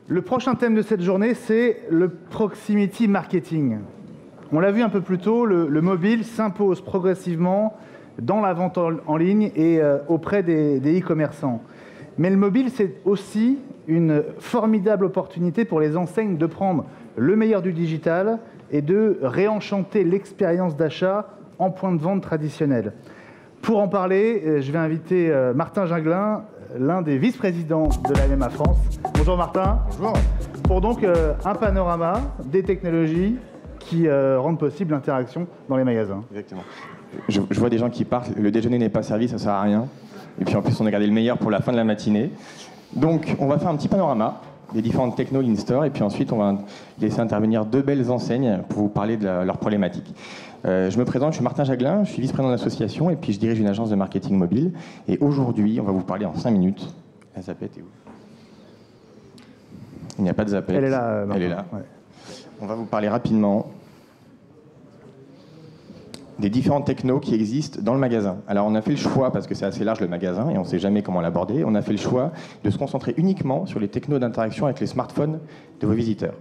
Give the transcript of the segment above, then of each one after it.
Le prochain thème de cette journée, c'est le proximity marketing. On l'a vu un peu plus tôt, le mobile s'impose progressivement dans la vente en ligne et auprès des e-commerçants. Mais le mobile, c'est aussi une formidable opportunité pour les enseignes de prendre le meilleur du digital et de réenchanter l'expérience d'achat en point de vente traditionnel. Pour en parler, je vais inviter Martin Ginglin, l'un des vice-présidents de la MMA France. Bonjour Martin. Bonjour. Pour donc un panorama des technologies qui rendent possible l'interaction dans les magasins. Exactement. Je vois des gens qui partent, le déjeuner n'est pas servi, ça ne sert à rien. Et puis en plus, on a gardé le meilleur pour la fin de la matinée. Donc, on va faire un petit panorama des différentes technos in-store et puis ensuite, on va laisser intervenir deux belles enseignes pour vous parler de leurs problématiques. Je me présente, je suis Martin Ginglin, je suis vice-président de l'association et puis je dirige une agence de marketing mobile. Et aujourd'hui, on va vous parler en 5 minutes. La zapette est où? Il n'y a pas de zapette. Elle est là. Elle est là. Ouais. On va vous parler rapidement des différentes technos qui existent dans le magasin. Alors on a fait le choix, parce que c'est assez large le magasin et on ne sait jamais comment l'aborder, on a fait le choix de se concentrer uniquement sur les technos d'interaction avec les smartphones de vos visiteurs.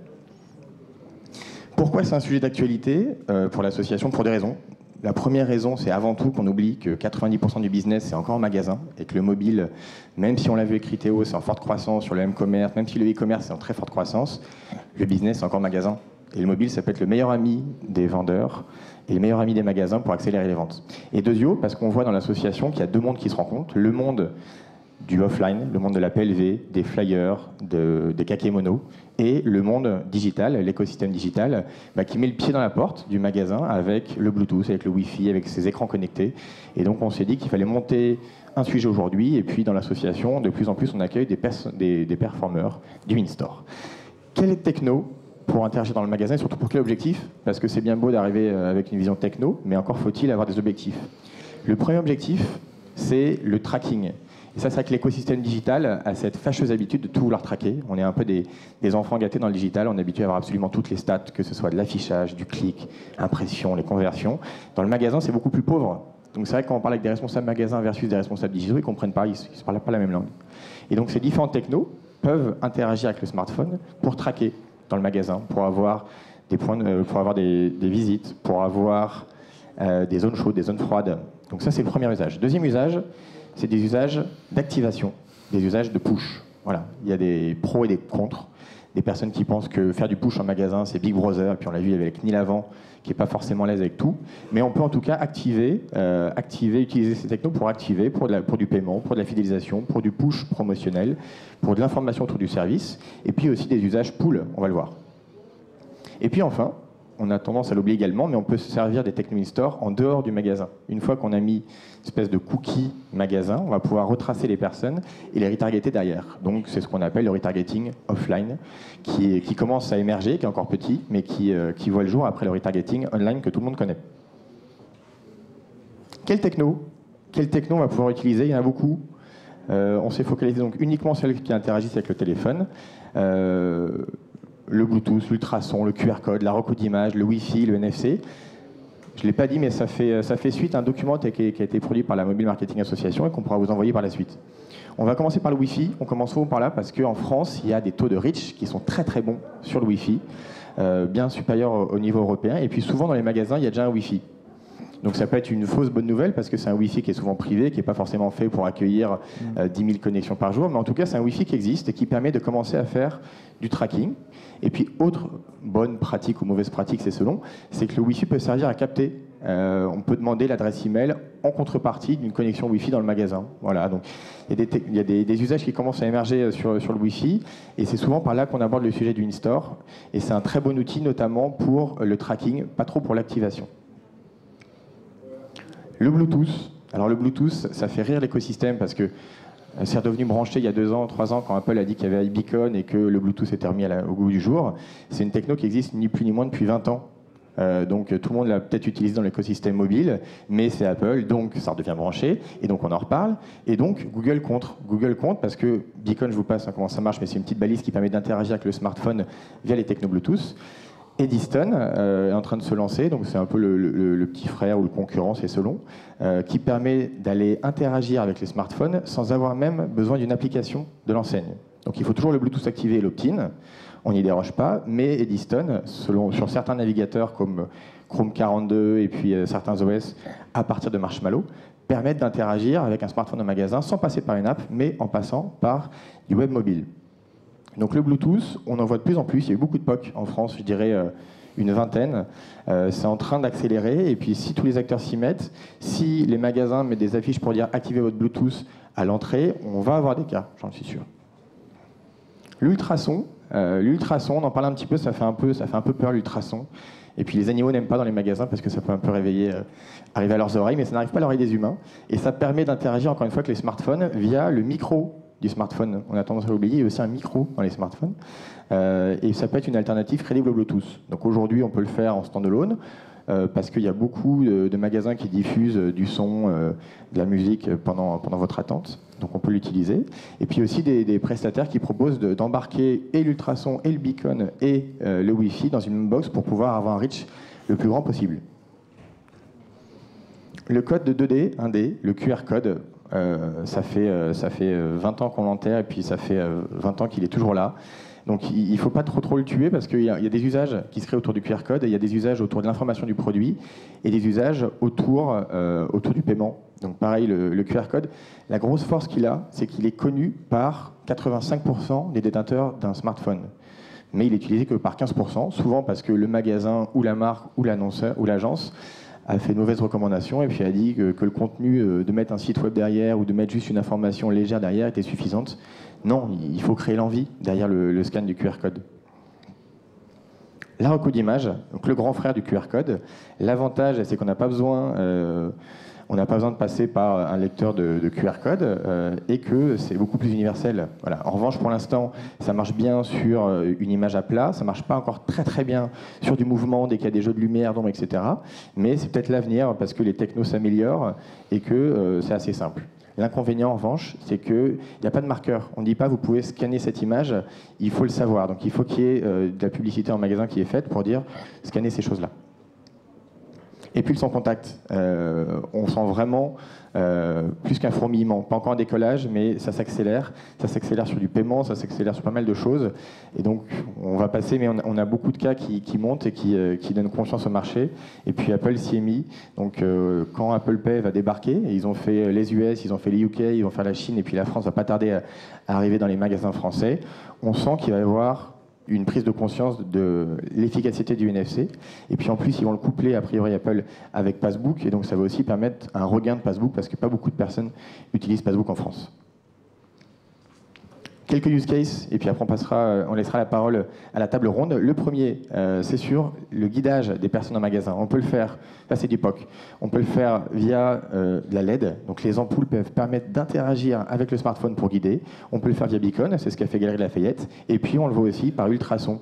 Pourquoi c'est un sujet d'actualité pour l'association? Pour des raisons. La première raison, c'est avant tout qu'on oublie que 90% du business, c'est encore en magasin, et que le mobile, même si on l'a vu avec Criteo, c'est en forte croissance, sur le m-commerce, même si le e-commerce est en très forte croissance, le business, c'est encore magasin. Et le mobile, ça peut être le meilleur ami des vendeurs et le meilleur ami des magasins pour accélérer les ventes. Et deuxièmement, parce qu'on voit dans l'association qu'il y a deux mondes qui se rencontrent. Le monde du offline, le monde de la PLV, des flyers, des kakémonos, et le monde digital, l'écosystème digital, qui met le pied dans la porte du magasin avec le Bluetooth, avec le Wi-Fi, avec ses écrans connectés. Et donc on s'est dit qu'il fallait monter un sujet aujourd'hui, et puis dans l'association, de plus en plus, on accueille des performeurs du in-store. Quelle techno pour interagir dans le magasin et surtout pour quel objectif? Parce que c'est bien beau d'arriver avec une vision techno, mais encore faut-il avoir des objectifs. Le premier objectif, c'est le tracking. Et ça, c'est vrai que l'écosystème digital a cette fâcheuse habitude de tout vouloir traquer. On est un peu des enfants gâtés dans le digital, on est habitué à avoir absolument toutes les stats, que ce soit de l'affichage, du clic, impression, les conversions. Dans le magasin, c'est beaucoup plus pauvre. Donc c'est vrai que quand on parle avec des responsables magasins versus des responsables digitaux, ils ne comprennent pas, ils ne parlent pas la même langue. Et donc ces différentes technos peuvent interagir avec le smartphone pour traquer dans le magasin, pour avoir des points, pour avoir des visites, pour avoir des zones chaudes, des zones froides. Donc ça, c'est le premier usage. Deuxième usage, c'est des usages d'activation, des usages de push. Voilà, il y a des pros et des contre. Des personnes qui pensent que faire du push en magasin, c'est Big Brother, et puis on l'a vu avec Neil Avant, qui n'est pas forcément à l'aise avec tout. Mais on peut en tout cas utiliser ces technos pour activer, pour du paiement, pour de la fidélisation, pour du push promotionnel, pour de l'information autour du service, et puis aussi des usages pull, on va le voir. Et puis enfin, on a tendance à l'oublier également, mais on peut se servir des techno in-store en dehors du magasin. Une fois qu'on a mis une espèce de cookie magasin, on va pouvoir retracer les personnes et les retargeter derrière. Donc c'est ce qu'on appelle le retargeting offline, qui commence à émerger, qui est encore petit, mais qui voit le jour après le retargeting online que tout le monde connaît. Quelle techno on va pouvoir utiliser? Il y en a beaucoup. On s'est focalisé donc uniquement sur celles qui interagissent avec le téléphone. Le Bluetooth, l'ultrason, le QR code, la reco d'image, le Wi-Fi, le NFC. Je ne l'ai pas dit, mais ça fait suite à un document qui a été produit par la Mobile Marketing Association et qu'on pourra vous envoyer par la suite. On va commencer par le Wi-Fi. On commence souvent par là parce qu'en France, il y a des taux de reach qui sont très très bons sur le Wi-Fi, bien supérieurs au niveau européen. Et puis souvent dans les magasins, il y a déjà un Wi-Fi. Donc ça peut être une fausse bonne nouvelle parce que c'est un Wi-Fi qui est souvent privé, qui n'est pas forcément fait pour accueillir 10 000 connexions par jour. Mais en tout cas, c'est un Wi-Fi qui existe et qui permet de commencer à faire du tracking. Et puis, autre bonne pratique ou mauvaise pratique, c'est selon, c'est que le Wi-Fi peut servir à capter. On peut demander l'adresse email en contrepartie d'une connexion Wi-Fi dans le magasin. Voilà, donc il y a des usages qui commencent à émerger sur le Wi-Fi et c'est souvent par là qu'on aborde le sujet du in-store. Et c'est un très bon outil, notamment pour le tracking, pas trop pour l'activation. Le Bluetooth. Alors le Bluetooth, ça fait rire l'écosystème parce que c'est redevenu branché il y a 2 ans, 3 ans, quand Apple a dit qu'il y avait iBeacon et que le Bluetooth était remis au goût du jour. C'est une techno qui existe ni plus ni moins depuis 20 ans. Donc tout le monde l'a peut-être utilisé dans l'écosystème mobile, mais c'est Apple, donc ça redevient branché, et donc on en reparle. Et donc Google contre parce que Beacon, je vous passe comment ça marche, mais c'est une petite balise qui permet d'interagir avec le smartphone via les techno Bluetooth. Eddystone est en train de se lancer, donc c'est un peu le petit frère ou le concurrent, c'est selon, qui permet d'aller interagir avec les smartphones sans avoir même besoin d'une application de l'enseigne. Donc il faut toujours le Bluetooth activé et l'opt-in. On n'y déroge pas, mais Eddystone, sur certains navigateurs comme Chrome 42 et puis certains OS à partir de Marshmallow, permettent d'interagir avec un smartphone au magasin sans passer par une app, mais en passant par du web mobile. Donc le Bluetooth, on en voit de plus en plus. Il y a eu beaucoup de POC en France, je dirais une vingtaine. C'est en train d'accélérer. Et puis si tous les acteurs s'y mettent, si les magasins mettent des affiches pour dire activez votre Bluetooth à l'entrée, on va avoir des cas, j'en suis sûr. L'ultrason, on en parle un petit peu, ça fait un peu peur l'ultrason. Et puis les animaux n'aiment pas dans les magasins parce que ça peut un peu arriver à leurs oreilles, mais ça n'arrive pas à l'oreille des humains. Et ça permet d'interagir encore une fois avec les smartphones via le micro du smartphone. On a tendance à l'oublier, il y a aussi un micro dans les smartphones. Et ça peut être une alternative crédible au Bluetooth. Donc aujourd'hui, on peut le faire en standalone. Parce qu'il y a beaucoup de magasins qui diffusent du son, de la musique pendant votre attente. Donc on peut l'utiliser. Et puis aussi des prestataires qui proposent d'embarquer et l'ultrason, et le beacon, et le Wi-Fi dans une même box pour pouvoir avoir un reach le plus grand possible. Le code de 2D, 1D, le QR code, ça fait 20 ans qu'on l'enterre et puis ça fait 20 ans qu'il est toujours là. Donc il ne faut pas trop le tuer parce qu'il y a des usages qui se créent autour du QR code, et il y a des usages autour de l'information du produit et des usages autour du paiement. Donc pareil, le QR code, la grosse force qu'il a, c'est qu'il est connu par 85% des détenteurs d'un smartphone. Mais il est utilisé que par 15%, souvent parce que le magasin ou la marque ou l'annonceur ou l'agence a fait de mauvaises recommandations et puis a dit que le contenu de mettre un site web derrière ou de mettre juste une information légère derrière était suffisante. Non, il faut créer l'envie derrière le scan du QR code. La reco d'image, donc le grand frère du QR code. L'avantage, c'est qu'on n'a pas besoin de passer par un lecteur de QR code et que c'est beaucoup plus universel. Voilà. En revanche, pour l'instant, ça marche bien sur une image à plat, ça ne marche pas encore très bien sur du mouvement dès qu'il y a des jeux de lumière, d'ombre, etc. Mais c'est peut-être l'avenir parce que les technos s'améliorent et que c'est assez simple. L'inconvénient, en revanche, c'est qu'il n'y a pas de marqueur. On ne dit pas vous pouvez scanner cette image, il faut le savoir. Donc il faut qu'il y ait de la publicité en magasin qui est faite pour dire scanner ces choses-là. Et puis le sans contact, on sent vraiment plus qu'un fourmillement, pas encore un décollage, mais ça s'accélère sur du paiement, ça s'accélère sur pas mal de choses. Et donc on va passer, mais on a beaucoup de cas qui montent et qui donnent confiance au marché. Et puis Apple s'y est mis. Donc quand Apple Pay va débarquer, et ils ont fait les US, ils ont fait les UK, ils vont faire la Chine, et puis la France va pas tarder à arriver dans les magasins français, on sent qu'il va y avoir une prise de conscience de l'efficacité du NFC. Et puis en plus, ils vont le coupler, a priori Apple, avec Passbook. Et donc ça va aussi permettre un regain de Passbook parce que pas beaucoup de personnes utilisent Passbook en France. Quelques use cases, et puis après on laissera la parole à la table ronde. Le premier, c'est sur le guidage des personnes en magasin. On peut le faire, là c'est du POC, on peut le faire via de la LED. Donc les ampoules peuvent permettre d'interagir avec le smartphone pour guider. On peut le faire via Beacon, c'est ce qu'a fait Galerie Lafayette. Et puis on le voit aussi par ultrason.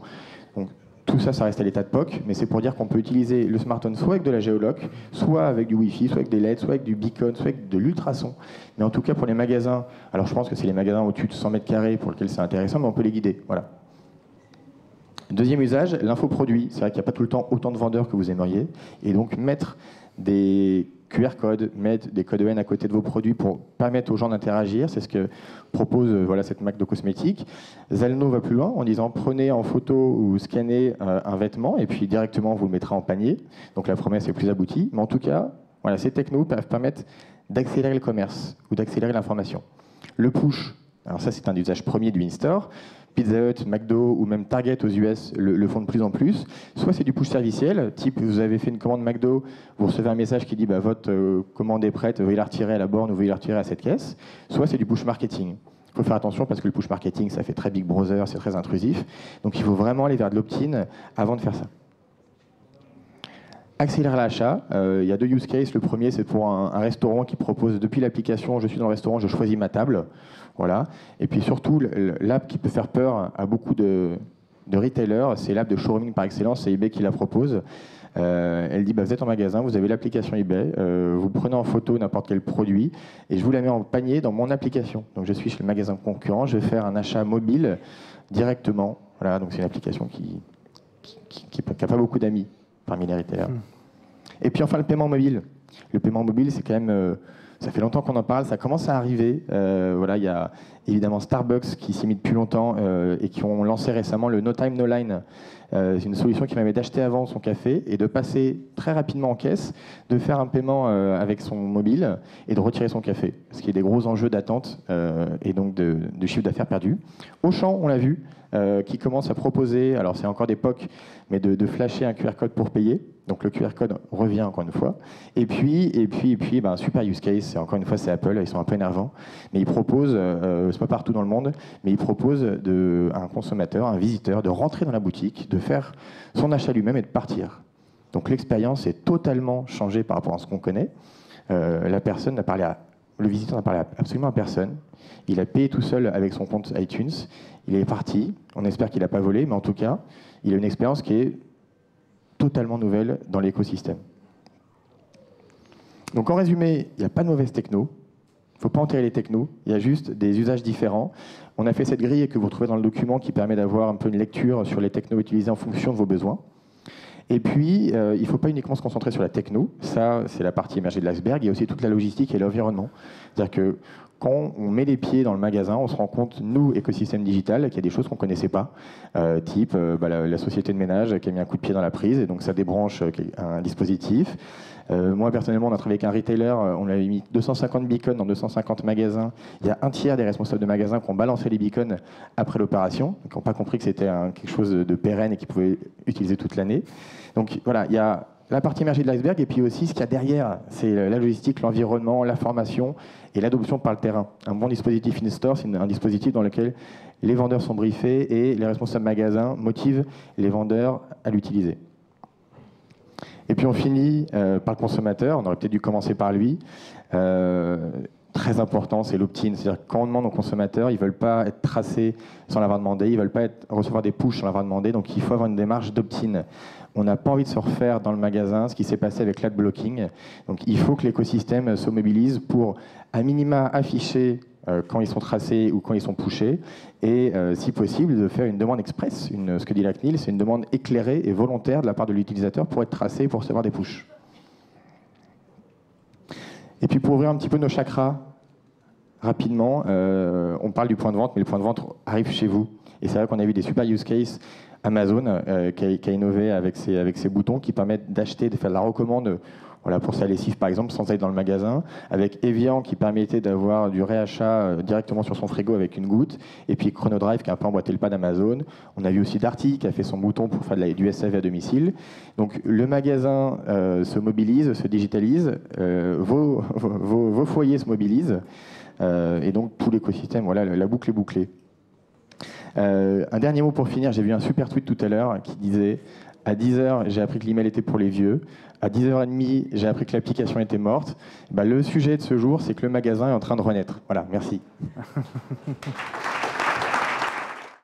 Donc tout ça, ça reste à l'état de POC, mais c'est pour dire qu'on peut utiliser le smartphone soit avec de la géoloc, soit avec du Wi-Fi, soit avec des LED, soit avec du beacon, soit avec de l'ultrason. Mais en tout cas, pour les magasins, alors je pense que c'est les magasins au-dessus de 100 mètres carrés pour lesquels c'est intéressant, mais on peut les guider. Voilà. Deuxième usage, l'infoproduit. C'est vrai qu'il n'y a pas tout le temps autant de vendeurs que vous aimeriez. Et donc, mettre des QR codes, mettre des codes EN à côté de vos produits pour permettre aux gens d'interagir, c'est ce que propose cette marque de cosmétiques. Zalno va plus loin en disant prenez en photo ou scannez un vêtement et puis directement vous le mettrez en panier. Donc la promesse est plus aboutie. Mais en tout cas, ces technos peuvent permettre d'accélérer le commerce ou d'accélérer l'information. Le push, alors ça c'est un usage premier du in-store. Pizza Hut, McDo ou même Target aux US le font de plus en plus. Soit c'est du push serviciel, type vous avez fait une commande McDo, vous recevez un message qui dit votre commande est prête, veuillez la retirer à la borne ou veuillez la retirer à cette caisse. Soit c'est du push marketing. Il faut faire attention parce que le push marketing, ça fait très Big Brother, c'est très intrusif. Donc il faut vraiment aller vers de l'opt-in avant de faire ça. Accélérer l'achat, il y a deux use cases. Le premier, c'est pour un restaurant qui propose depuis l'application, je suis dans le restaurant, je choisis ma table. Voilà. Et puis surtout, l'app qui peut faire peur à beaucoup de retailers, c'est l'app de showrooming par excellence, c'est eBay qui la propose. Elle dit, vous êtes en magasin, vous avez l'application eBay, vous prenez en photo n'importe quel produit et je vous la mets en panier dans mon application. Donc je suis chez le magasin concurrent, je vais faire un achat mobile directement. Voilà, donc c'est une application qui n'a pas beaucoup d'amis parmi les retailers. Et puis enfin le paiement mobile. Le paiement mobile, c'est quand même... ça fait longtemps qu'on en parle, ça commence à arriver. Il y a évidemment Starbucks qui s'y met depuis longtemps et qui ont lancé récemment le No Time No Line. C'est une solution qui permet d'acheter avant son café et de passer très rapidement en caisse, de faire un paiement avec son mobile et de retirer son café, ce qui est des gros enjeux d'attente et donc de chiffre d'affaires perdu. Auchan, on l'a vu, qui commence à proposer, alors c'est encore d'époque, mais de flasher un QR code pour payer. Donc le QR code revient encore une fois. Et puis ben, super use case, encore une fois c'est Apple, ils sont un peu énervants, mais ils proposent, c'est pas partout dans le monde, mais ils proposent à un consommateur, un visiteur, de rentrer dans la boutique, de faire son achat lui-même et de partir. Donc l'expérience est totalement changée par rapport à ce qu'on connaît. Le visiteur n'a parlé absolument à personne. Il a payé tout seul avec son compte iTunes. Il est parti. On espère qu'il n'a pas volé, mais en tout cas, il a une expérience qui est totalement nouvelle dans l'écosystème. Donc en résumé, il n'y a pas de mauvaise techno. Il ne faut pas enterrer les technos. Il y a juste des usages différents. On a fait cette grille que vous retrouvez dans le document qui permet d'avoir un peu une lecture sur les technos utilisés en fonction de vos besoins. Et puis, il ne faut pas uniquement se concentrer sur la techno. Ça, c'est la partie émergée de l'iceberg. Il y a aussi toute la logistique et l'environnement. C'est-à-dire que quand on met les pieds dans le magasin, on se rend compte, nous, écosystème digital, qu'il y a des choses qu'on ne connaissait pas, type la société de ménage qui a mis un coup de pied dans la prise, et donc ça débranche un dispositif. Moi, personnellement, on a travaillé avec un retailer, on avait mis 250 beacons dans 250 magasins. Il y a un tiers des responsables de magasins qui ont balancé les beacons après l'opération, qui n'ont pas compris que c'était quelque chose de pérenne et qu'ils pouvaient utiliser toute l'année. Donc voilà, il y a la partie émergée de l'iceberg, et puis aussi ce qu'il y a derrière, c'est la logistique, l'environnement, la formation et l'adoption par le terrain. Un bon dispositif in-store, c'est un dispositif dans lequel les vendeurs sont briefés et les responsables magasins motivent les vendeurs à l'utiliser. Et puis on finit par le consommateur, on aurait peut-être dû commencer par lui. Très important, c'est l'opt-in. C'est-à-dire que quand on demande aux consommateurs, ils ne veulent pas être tracés sans l'avoir demandé, ils ne veulent pas recevoir des pushs sans l'avoir demandé, donc il faut avoir une démarche d'opt-in. On n'a pas envie de se refaire dans le magasin ce qui s'est passé avec l'adblocking. Donc il faut que l'écosystème se mobilise pour, à minima, afficher quand ils sont tracés ou quand ils sont pushés, et si possible, de faire une demande express. Ce que dit la CNIL, c'est une demande éclairée et volontaire de la part de l'utilisateur pour être tracé et pour recevoir des pushs. Et puis pour ouvrir un petit peu nos chakras, rapidement, on parle du point de vente, mais le point de vente arrive chez vous. Et c'est vrai qu'on a vu des super use cases. Amazon qui a innové avec ses boutons qui permettent d'acheter, de faire de la recommande pour sa lessive par exemple sans aller dans le magasin, avec Evian qui permettait d'avoir du réachat directement sur son frigo avec une goutte, et puis Chronodrive qui a un peu emboîté le pas d'Amazon. On a vu aussi Darty qui a fait son bouton pour faire du SAV à domicile. Donc le magasin se mobilise, se digitalise, vos foyers se mobilisent, et donc tout l'écosystème, voilà, la boucle est bouclée. Un dernier mot pour finir, j'ai vu un super tweet tout à l'heure qui disait « À 10h, j'ai appris que l'email était pour les vieux. À 10h30, j'ai appris que l'application était morte. » Le sujet de ce jour, c'est que le magasin est en train de renaître. Voilà, merci.